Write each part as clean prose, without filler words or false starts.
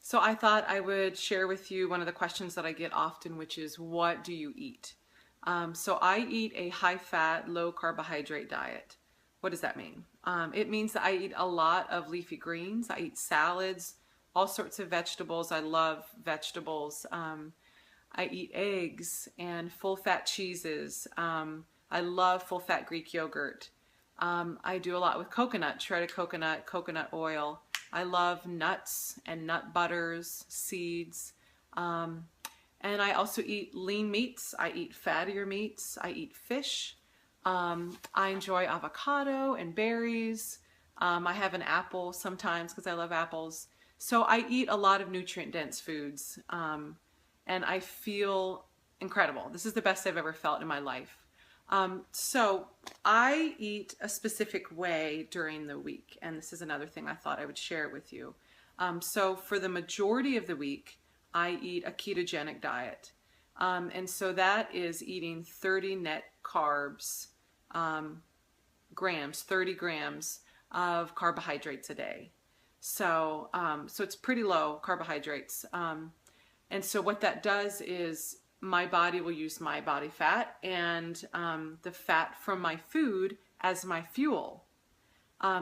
So I thought I would share with you one of the questions that I get often, which is, what do you eat? So I eat a high-fat, low-carbohydrate diet. What does that mean? It means that I eat a lot of leafy greens. I eat salads, all sorts of vegetables. I love vegetables. I eat eggs and full-fat cheeses. I love full-fat Greek yogurt. I do a lot with coconut, shredded coconut, coconut oil. I love nuts and nut butters, seeds. And I also eat lean meats. I eat fattier meats. I eat fish. I enjoy avocado and berries. I have an apple sometimes because I love apples. So I eat a lot of nutrient-dense foods. And I feel incredible. This is the best I've ever felt in my life. So I eat a specific way during the week, and this is another thing I thought I would share with you. So for the majority of the week, I eat a ketogenic diet. And so that is eating 30 net carbs, grams, 30 grams of carbohydrates a day. So, so it's pretty low carbohydrates. And so what that does is my body will use my body fat and the fat from my food as my fuel.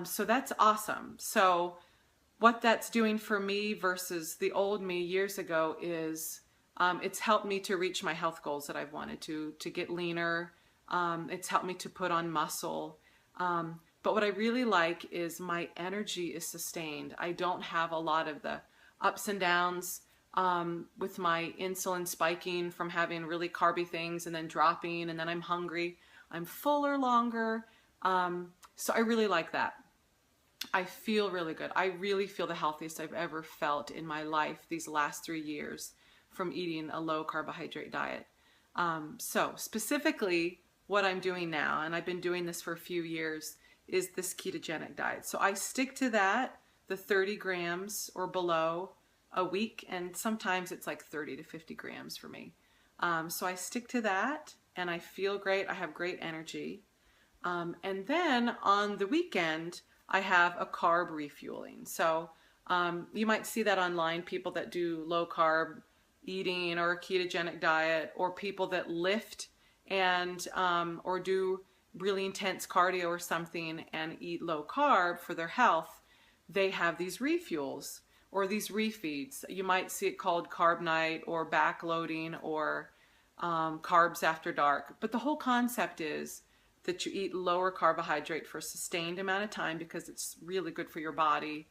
So that's awesome. So what that's doing for me versus the old me years ago is it's helped me to reach my health goals that I've wanted to get leaner. It's helped me to put on muscle. But what I really like is my energy is sustained. I don't have a lot of the ups and downs with my insulin spiking from having really carby things and then dropping, and then I'm hungry. I'm fuller longer. So I really like that. I feel really good. I really feel the healthiest I've ever felt in my life these last 3 years from eating a low carbohydrate diet. So specifically what I'm doing now, and I've been doing this for a few years, is this ketogenic diet. So I stick to that, the 30 grams or below a week, and sometimes it's like 30 to 50 grams for me. So I stick to that and I feel great. I have great energy. And then on the weekend, I have a carb refueling. So you might see that online, people that do low carb eating or a ketogenic diet, or people that lift and or do really intense cardio or something and eat low carb for their health. They have these refuels or these refeeds. You might see it called CarbNite or backloading or carbs after dark. But the whole concept is that you eat lower carbohydrate for a sustained amount of time because it's really good for your body.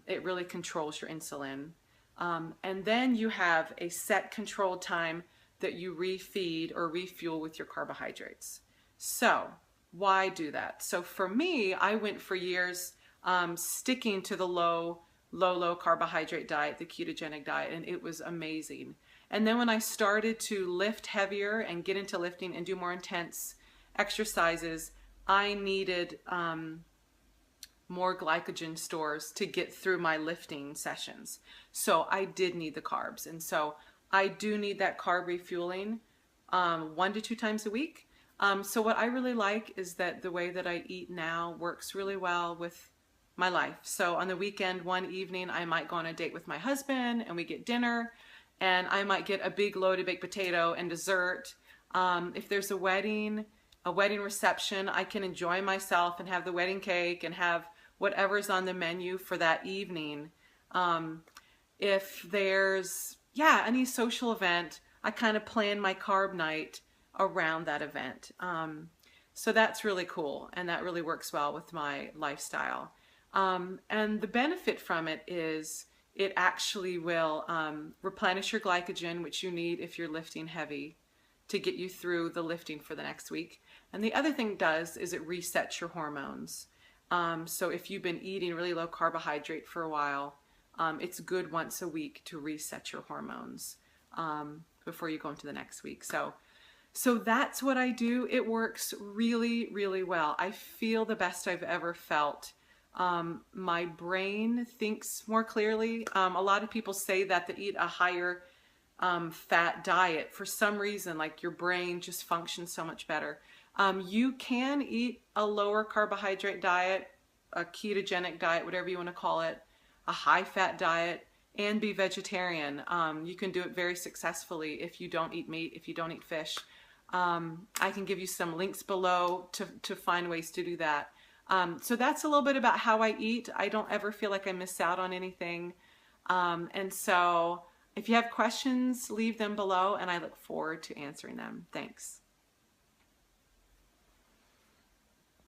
It really controls your insulin. And then you have a set controlled time that you refeed or refuel with your carbohydrates. So why do that? So for me, I went for years sticking to the low carbohydrate diet, the ketogenic diet, and it was amazing. And then when I started to lift heavier and get into lifting and do more intense exercises, I needed more glycogen stores to get through my lifting sessions. So I did need the carbs. And so I do need that carb refueling 1 to 2 times a week. So what I really like is that the way that I eat now works really well with my life. So on the weekend, one evening, I might go on a date with my husband and we get dinner, and I might get a big loaded baked potato and dessert. If there's a wedding reception, I can enjoy myself and have the wedding cake and have whatever's on the menu for that evening. If there's, any social event, I kind of plan my carb night around that event. So that's really cool, and that really works well with my lifestyle. And the benefit from it is it actually will replenish your glycogen, which you need if you're lifting heavy, to get you through the lifting for the next week. And the other thing it does is it resets your hormones. So if you've been eating really low carbohydrate for a while, it's good once a week to reset your hormones before you go into the next week. So that's what I do. It works really, really well. I feel the best I've ever felt. My brain thinks more clearly. A lot of people say that they eat a higher fat diet, for some reason, like your brain just functions so much better. You can eat a lower carbohydrate diet, a ketogenic diet, whatever you want to call it, a high fat diet, and be vegetarian. You can do it very successfully if you don't eat meat, if you don't eat fish. I can give you some links below to find ways to do that. So that's a little bit about how I eat. I don't ever feel like I miss out on anything. And so if you have questions, leave them below, and I look forward to answering them. Thanks.